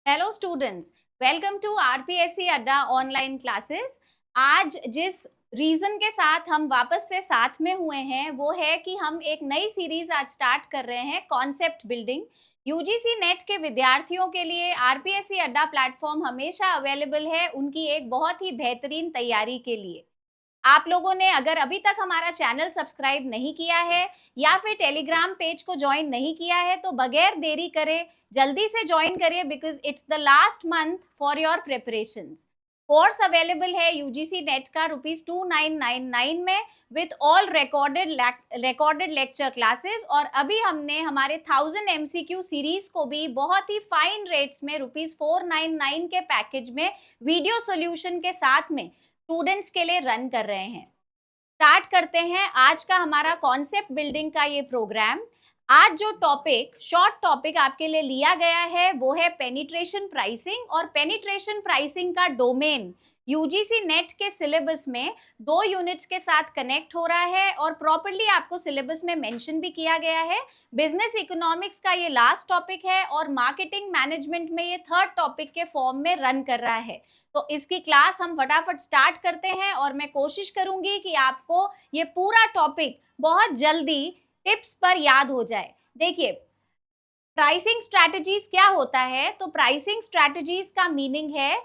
Hello students, welcome to RPSC Adda online classes. आज जिस reason के साथ हम वापस से साथ में हुए हैं वो है कि हम एक नई सीरीज आज स्टार्ट कर रहे हैं, कॉन्सेप्ट बिल्डिंग। यूजीसी नेट के विद्यार्थियों के लिए आरपीएससी अड्डा प्लेटफॉर्म हमेशा अवेलेबल है उनकी एक बहुत ही बेहतरीन तैयारी के लिए। आप लोगों ने अगर अभी तक हमारा चैनल सब्सक्राइब नहीं किया है या फिर टेलीग्राम पेज को ज्वाइन नहीं किया है तो बगैर देरी करे जल्दी से ज्वाइन करिए, because it's the last month for your preparations. Course available है यूजीसी नेट का ₹2999 में with all recorded lecture classes. और अभी हमने हमारे 1000 एमसीक्यू सीरीज को भी बहुत ही फाइन रेट्स में ₹499 के पैकेज में वीडियो सॉल्यूशन के साथ में स्टूडेंट्स के लिए रन कर रहे हैं। स्टार्ट करते हैं आज का हमारा कॉन्सेप्ट बिल्डिंग का ये प्रोग्राम। आज जो टॉपिक, शॉर्ट टॉपिक आपके लिए लिया गया है वो है पेनिट्रेशन प्राइसिंग। और पेनिट्रेशन प्राइसिंग का डोमेन यूजीसी नेट के सिलेबस में 2 यूनिट्स के साथ कनेक्ट हो रहा है और प्रॉपर्ली आपको सिलेबस में मेंशन भी किया गया है। बिजनेस इकोनॉमिक्स का ये लास्ट टॉपिक है और मार्केटिंग मैनेजमेंट में ये थर्ड टॉपिक के फॉर्म में रन कर रहा है। तो इसकी क्लास हम फटाफट स्टार्ट करते हैं और मैं कोशिश करूंगी कि आपको ये पूरा टॉपिक बहुत जल्दी टिप्स पर याद हो जाए। देखिए, प्राइसिंग स्ट्रैटेजीज क्या होता है? तो प्राइसिंग स्ट्रैटेजीज का मीनिंग है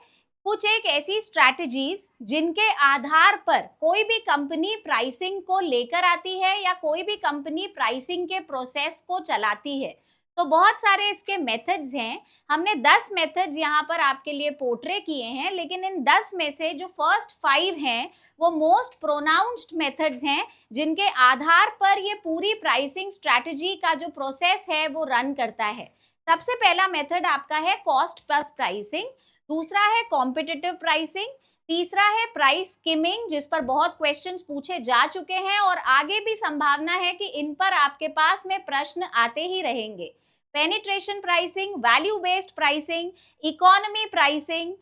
कुछ एक ऐसी स्ट्रैटेजीज जिनके आधार पर कोई भी कंपनी प्राइसिंग को लेकर आती है या कोई भी कंपनी प्राइसिंग के प्रोसेस को चलाती है। तो बहुत सारे इसके मेथड्स हैं। हमने 10 मेथड्स यहाँ पर आपके लिए पोर्ट्रे किए हैं, लेकिन इन 10 में से जो फर्स्ट 5 हैं वो मोस्ट प्रोनाउंस्ड मेथड्स हैं जिनके आधार पर ये पूरी प्राइसिंग स्ट्रैटेजी का जो प्रोसेस है वो रन करता है। सबसे पहला मेथड आपका है कॉस्ट प्लस प्राइसिंग, दूसरा है कॉम्पिटिटिव प्राइसिंग, तीसरा है प्राइस स्किमिंग जिस पर बहुत क्वेश्चंस पूछे जा चुके हैं और आगे भी संभावना है कि इन पर आपके पास में प्रश्न आते ही रहेंगे। Penetration pricing, value based pricing, economy pricing,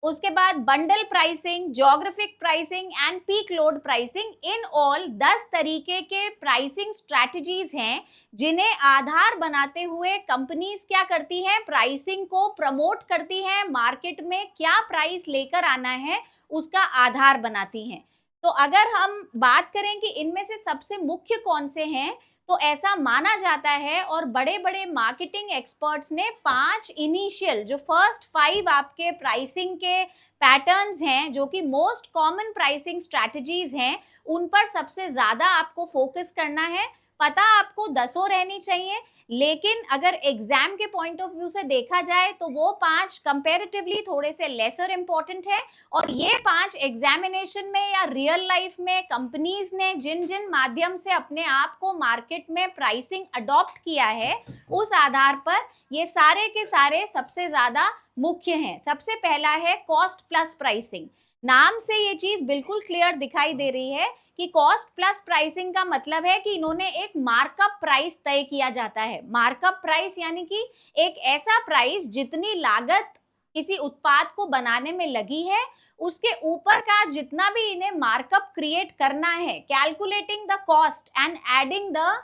उसके बाद bundle pricing, geographic pricing and peak load pricing. In all 10 तरीके के प्राइसिंग स्ट्रैटेजीज हैं जिन्हें आधार बनाते हुए कंपनीज क्या करती हैं, प्राइसिंग को प्रमोट करती हैं, मार्केट में क्या प्राइस लेकर आना है उसका आधार बनाती हैं। तो अगर हम बात करें कि इनमें से सबसे मुख्य कौन से हैं, तो ऐसा माना जाता है और बड़े बड़े मार्केटिंग एक्सपर्ट्स ने 5 इनिशियल, जो फर्स्ट 5 आपके प्राइसिंग के पैटर्न्स हैं जो कि मोस्ट कॉमन प्राइसिंग स्ट्रैटेजीज हैं, उन पर सबसे ज्यादा आपको फोकस करना है। पता आपको 10 रहनी चाहिए, लेकिन अगर एग्जाम के पॉइंट ऑफ व्यू से देखा जाए तो वो 5 कंपैरेटिवली थोड़े से लेसर इंपॉर्टेंट है। और ये 5 एग्जामिनेशन में या रियल लाइफ में कंपनीज ने जिन जिन माध्यम से अपने आप को मार्केट में प्राइसिंग अडॉप्ट किया है उस आधार पर ये सारे के सारे सबसे ज्यादा मुख्य हैं। सबसे पहला है कॉस्ट प्लस प्राइसिंग। नाम से ये चीज बिल्कुल क्लियर दिखाई दे रही है कि कॉस्ट प्लस प्राइसिंग का मतलब है कि इन्होंने एक मार्कअप प्राइस तय किया जाता है। मार्कअप प्राइस यानी कि एक ऐसा प्राइस जितनी लागत किसी उत्पाद को बनाने में लगी है उसके ऊपर का जितना भी इन्हें मार्कअप क्रिएट करना है, calculating the cost and adding the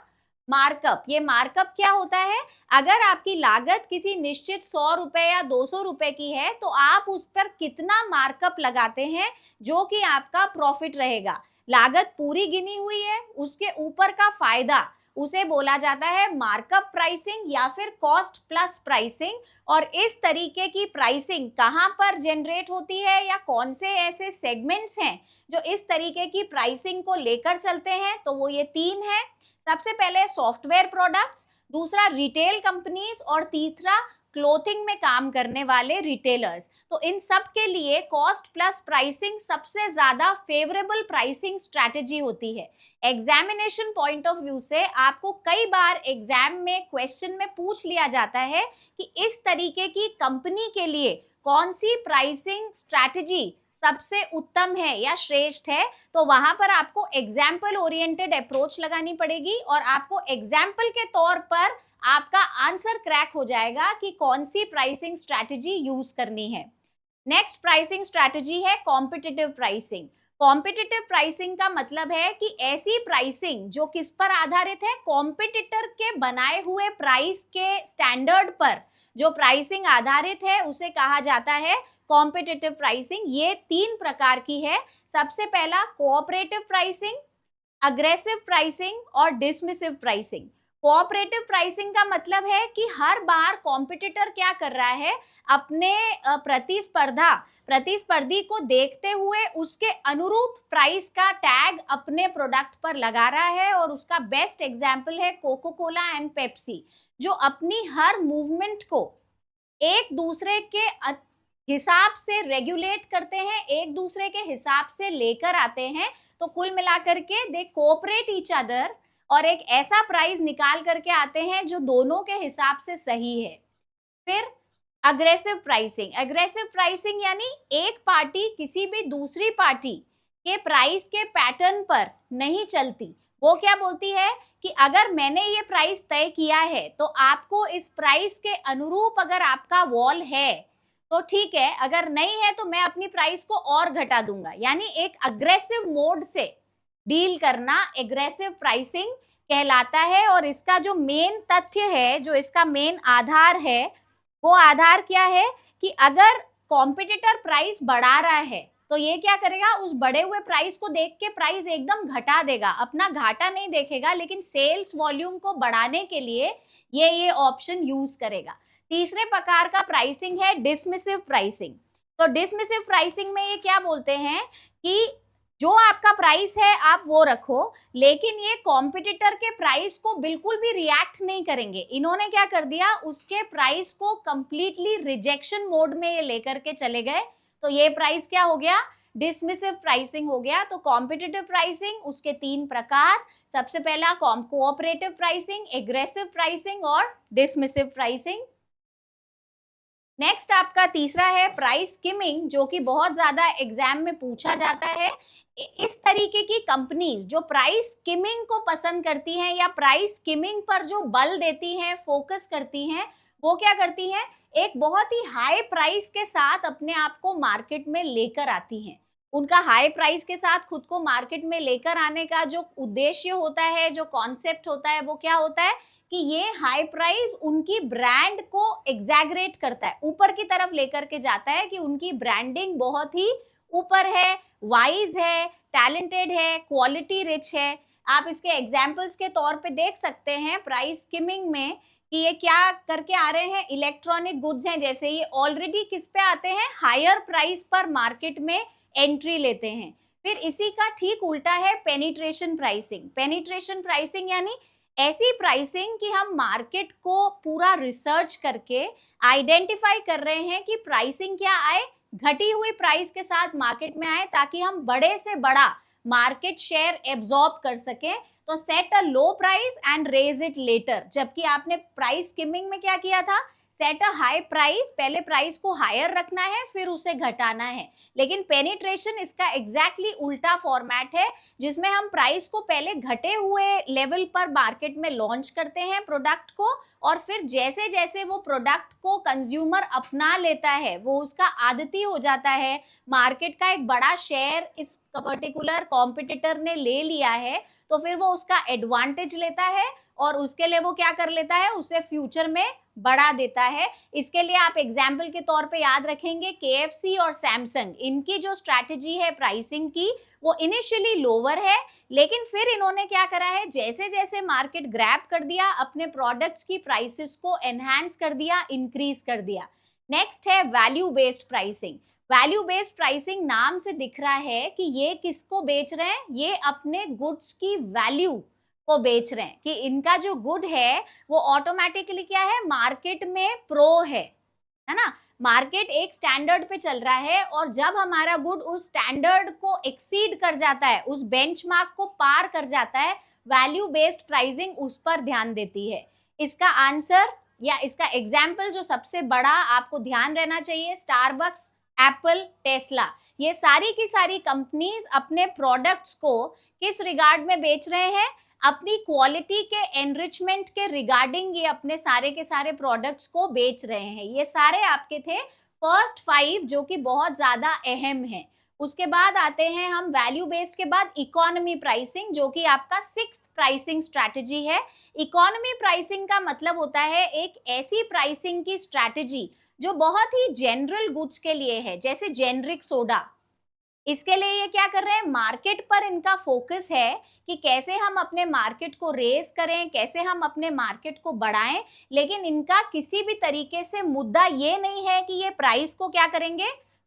markup. ये मार्कअप क्या होता है? अगर आपकी लागत किसी निश्चित 100 रुपए या 200 रुपए की है तो आप उस पर कितना मार्कअप लगाते हैं जो कि आपका प्रॉफिट रहेगा। लागत पूरी गिनी हुई है, उसके ऊपर का फायदा, उसे बोला जाता है मार्कअप प्राइसिंग या फिर कॉस्ट प्लस प्राइसिंग। और इस तरीके की प्राइसिंग कहां पर जनरेट होती है या कौन से ऐसे सेगमेंट्स हैं जो इस तरीके की प्राइसिंग को लेकर चलते हैं, तो वो ये 3 है। सबसे पहले सॉफ्टवेयर प्रोडक्ट्स, दूसरा रिटेल कंपनीज और तीसरा क्लोथिंग में काम करने वाले रिटेलर्स। तो इन सब के लिए कॉस्ट प्लस प्राइसिंग सबसे ज्यादा फेवरेबल प्राइसिंग स्ट्रैटेजी होती है। एग्जामिनेशन पॉइंट ऑफ व्यू से आपको कई बार एग्जाम में क्वेश्चन में पूछ लिया जाता है कि इस तरीके की कंपनी के लिए कौन सी प्राइसिंग स्ट्रैटेजी सबसे उत्तम है या श्रेष्ठ है। तो वहां पर आपको एग्जाम्पल ओरिएंटेड अप्रोच लगानी पड़ेगी और आपको एग्जाम्पल के तौर पर आपका आंसर क्रैक हो जाएगा कि कौन सी प्राइसिंग स्ट्रैटेजी यूज करनी है। नेक्स्ट प्राइसिंग स्ट्रैटेजी है कॉम्पिटिटिव प्राइसिंग। कॉम्पिटिटिव प्राइसिंग का मतलब है कि ऐसी प्राइसिंग जो किस पर आधारित है, कॉम्पिटिटर के बनाए हुए प्राइस के स्टैंडर्ड पर जो प्राइसिंग आधारित है उसे कहा जाता है कॉम्पिटिटिव प्राइसिंग। ये 3 प्रकार की है। सबसे पहला कोऑपरेटिव प्राइसिंग, अग्रेसिव प्राइसिंग और डिसमिसिव प्राइसिंग। कोऑपरेटिव प्राइसिंग का मतलब है कि हर बार कॉम्पिटिटर क्या कर रहा है, अपने प्रतिस्पर्धी को देखते हुए उसके अनुरूप प्राइस का टैग अपने प्रोडक्ट पर लगा रहा है। और उसका बेस्ट एग्जांपल है कोको कोला एंड पेप्सी, जो अपनी हर मूवमेंट को एक दूसरे के हिसाब से रेगुलेट करते हैं, एक दूसरे के हिसाब से लेकर आते हैं। तो कुल मिलाकर के दे कोऑपरेट ईच अदर और एक ऐसा प्राइस निकाल करके आते हैं जो दोनों के हिसाब से सही है। फिर अग्रेसिव प्राइसिंग यानी एक पार्टी किसी भी दूसरी पार्टी के प्राइस के पैटर्न पर नहीं चलती। वो क्या बोलती है कि अगर मैंने ये प्राइस तय किया है तो आपको इस प्राइस के अनुरूप अगर आपका वॉल है तो ठीक है, अगर नहीं है तो मैं अपनी प्राइस को और घटा दूंगा। यानी एक अग्रेसिव मोड से डील करना एग्रेसिव प्राइसिंग कहलाता है। और इसका जो मेन तथ्य है, जो इसका मेन आधार है, वो आधार क्या है कि अगर कॉम्पिटिटर प्राइस बढ़ा रहा है तो ये क्या करेगा, उस बढ़े हुए प्राइस को देख के प्राइस एकदम घटा देगा, अपना घाटा नहीं देखेगा, लेकिन सेल्स वॉल्यूम को बढ़ाने के लिए ये ऑप्शन यूज करेगा। तीसरे प्रकार का प्राइसिंग है डिसमिसिव प्राइसिंग। तो डिसमिसिव प्राइसिंग में ये क्या बोलते हैं कि जो आपका प्राइस है आप वो रखो, लेकिन ये कॉम्पिटिटर के प्राइस को बिल्कुल भी रिएक्ट नहीं करेंगे। इन्होंने क्या कर दिया, उसके प्राइस को कंप्लीटली रिजेक्शन मोड में ये लेकर के चले गए। तो ये प्राइस क्या हो गया, डिसमिसिव प्राइसिंग हो गया। तो कॉम्पिटिटिव प्राइसिंग, उसके 3 प्रकार, सबसे पहला कोऑपरेटिव प्राइसिंग, एग्रेसिव प्राइसिंग और डिसमिसिव प्राइसिंग। नेक्स्ट आपका तीसरा है प्राइस स्किमिंग, जो कि बहुत ज्यादा एग्जाम में पूछा जाता है। इस तरीके की कंपनीज जो प्राइस स्किमिंग को पसंद करती हैं या प्राइस स्किमिंग पर जो बल देती हैं, फोकस करती हैं, वो क्या करती हैं, एक बहुत ही हाई प्राइस के साथ अपने आप को मार्केट में लेकर आती हैं। उनका हाई प्राइस के साथ खुद को मार्केट में लेकर आने का जो उद्देश्य होता है, जो कॉन्सेप्ट होता है, वो क्या होता है कि ये हाई प्राइस उनकी ब्रांड को एग्जैगरेट करता है, ऊपर की तरफ लेकर के जाता है कि उनकी ब्रांडिंग बहुत ही ऊपर है, वाइज है, टैलेंटेड है, क्वालिटी रिच है। आप इसके एग्जाम्पल्स के तौर पे देख सकते हैं प्राइस स्किमिंग में कि ये क्या करके आ रहे हैं, इलेक्ट्रॉनिक गुड्स हैं जैसे, ये ऑलरेडी किस पे आते हैं, हायर प्राइस पर मार्केट में एंट्री लेते हैं। फिर इसी का ठीक उल्टा है पेनिट्रेशन प्राइसिंग। पेनिट्रेशन प्राइसिंग यानी ऐसी प्राइसिंग कि हम मार्केट को पूरा रिसर्च करके आइडेंटिफाई कर रहे हैं कि प्राइसिंग क्या आए, घटी हुई प्राइस के साथ मार्केट में आए, ताकि हम बड़े से बड़ा मार्केट शेयर एब्जॉर्ब कर सकें। तो set a low price and raise it later. जबकि आपने प्राइस स्किमिंग में क्या किया था, सेट अ हाई प्राइस, पहले प्राइस को हायर रखना है फिर उसे घटाना है। लेकिन पेनिट्रेशन इसका एग्जैक्टली उल्टा फॉर्मेट है, जिसमें हम प्राइस को पहले घटे हुए लेवल पर मार्केट में लॉन्च करते हैं प्रोडक्ट को, और फिर जैसे जैसे वो प्रोडक्ट को कंज्यूमर अपना लेता है, वो उसका आदती हो जाता है, मार्केट का एक बड़ा शेयर इस पर्टिकुलर कॉम्पिटिटर ने ले लिया है, तो फिर वो उसका एडवांटेज लेता है और उसके लिए वो क्या कर लेता है, उसे फ्यूचर में बढ़ा देता है। इसके लिए आप एग्जाम्पल के तौर पे याद रखेंगे KFC और सैमसंग, इनकी जो स्ट्रैटेजी है प्राइसिंग की वो इनिशियली लोअर है, लेकिन फिर इन्होंने क्या करा है, जैसे जैसे मार्केट ग्रैब कर दिया, अपने प्रोडक्ट्स की प्राइसेस को एनहांस कर दिया, इंक्रीज कर दिया। नेक्स्ट है value based pricing. Value based pricing नाम से दिख रहा है कि ये किसको बेच रहे हैं, ये अपने गुड्स की वैल्यू को बेच रहे हैं, कि इनका जो गुड है वो ऑटोमेटिकली क्या है, मार्केट में प्रो है ना, मार्केट एक स्टैंडर्ड पे चल रहा है, और जब हमारा गुड उस स्टैंडर्ड को एक्सीड कर जाता है, उस बेंचमार्क को पार कर जाता है, वैल्यू बेस्ड प्राइसिंग उस पर ध्यान देती है। इसका आंसर या इसका एग्जाम्पल जो सबसे बड़ा आपको ध्यान रहना चाहिए, स्टारबक्स, एप्पल, टेस्ला, ये सारी की सारी कंपनीज अपने प्रोडक्ट्स को किस रिगार्ड में बेच रहे हैं, अपनी क्वालिटी के एनरिचमेंट के रिगार्डिंग ये अपने सारे के सारे प्रोडक्ट्स को बेच रहे हैं। ये सारे आपके थे फर्स्ट 5 जो कि बहुत ज्यादा अहम है। उसके बाद आते हैं हम वैल्यू बेस्ड के बाद इकोनॉमी प्राइसिंग, जो कि आपका 6th प्राइसिंग स्ट्रैटेजी है। इकोनॉमी प्राइसिंग का मतलब होता है एक ऐसी प्राइसिंग की स्ट्रैटेजी जो बहुत ही जनरल गुड्स के लिए है, जैसे जेनरिक सोडा। इसके लिए ये क्या कर रहे हैं, मार्केट पर इनका फोकस है कि कैसे हम अपने मार्केट को रेस करें, कैसे हम अपने मार्केट को बढ़ाएं, लेकिन इनका किसी भी तरीके से मुद्दा ये नहीं है कि ये प्राइस को क्या करेंगे,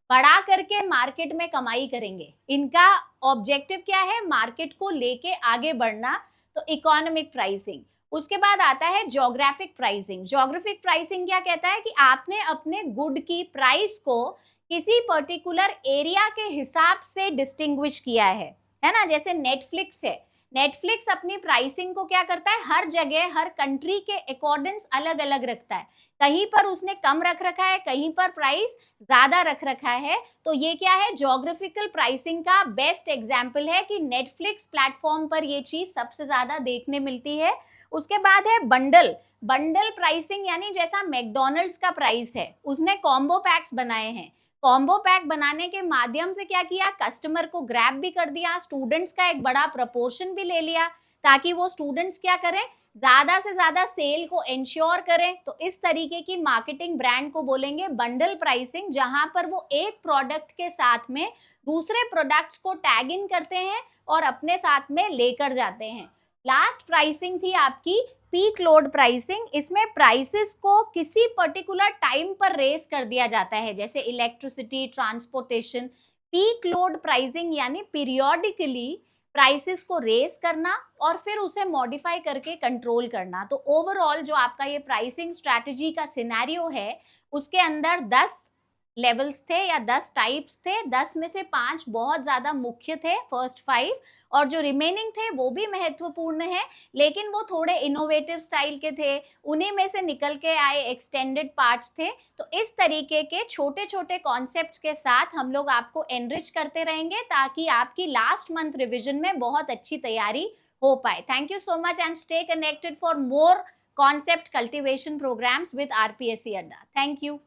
बढ़ा करके मार्केट में कमाई करेंगे। इनका ऑब्जेक्टिव क्या है, मार्केट को लेके आगे बढ़ना। तो इकोनॉमिक प्राइसिंग। उसके बाद आता है ज्योग्राफिक प्राइसिंग। ज्योग्राफिक प्राइसिंग क्या कहता है कि आपने अपने गुड की प्राइस को किसी पर्टिकुलर एरिया के हिसाब से डिस्टिंग्विश किया है ना। जैसे नेटफ्लिक्स है, नेटफ्लिक्स अपनी प्राइसिंग को क्या करता है, हर जगह हर कंट्री के अकॉर्डिंग अलग अलग रखता है। कहीं पर उसने कम रख रखा है, कहीं पर प्राइस ज्यादा रख रखा है। तो ये क्या है, ज्योग्राफिकल प्राइसिंग का बेस्ट एग्जाम्पल है कि नेटफ्लिक्स प्लेटफॉर्म पर ये चीज सबसे ज्यादा देखने मिलती है। उसके बाद है बंडल। बंडल प्राइसिंग यानी जैसा मैकडोनल्ड्स का प्राइस है, उसने कॉम्बो पैक्स बनाए हैं। कॉम्बो पैक बनाने के माध्यम से क्या किया, कस्टमर को ग्रैब भी कर दिया, स्टूडेंट्स का एक बड़ा प्रपोर्शन भी ले लिया, ताकि वो स्टूडेंट्स क्या करें, ज्यादा से ज्यादा सेल को इंश्योर करें। तो इस तरीके की मार्केटिंग ब्रांड को बोलेंगे बंडल प्राइसिंग, जहां पर वो एक प्रोडक्ट के साथ में दूसरे प्रोडक्ट्स को टैग इन करते हैं और अपने साथ में लेकर जाते हैं। लास्ट प्राइसिंग थी आपकी पीक लोड प्राइसिंग। इसमें प्राइसेस को किसी पर्टिकुलर टाइम पर रेस कर दिया जाता है, जैसे electricity, transportation. Peak load pricing यानी पीरियोडिकली प्राइसेस को रेस करना और फिर उसे मॉडिफाई करके कंट्रोल करना। तो ओवरऑल जो आपका ये प्राइसिंग स्ट्रैटेजी का सिनेरियो है, उसके अंदर 10 लेवल्स थे या 10 टाइप्स थे। 10 में से 5 बहुत ज्यादा मुख्य थे, फर्स्ट 5, और जो रिमेनिंग थे वो भी महत्वपूर्ण है, लेकिन वो थोड़े इनोवेटिव स्टाइल के थे। उन्हीं में से निकल के आए एक्सटेंडेड पार्ट्स थे। तो इस तरीके के छोटे छोटे कॉन्सेप्ट्स के साथ हम लोग आपको एनरिच करते रहेंगे, ताकि आपकी लास्ट मंथ रिविजन में बहुत अच्छी तैयारी हो पाए। Thank you so much and stay connected for more concept cultivation programs with RPSC Adda. Thank you.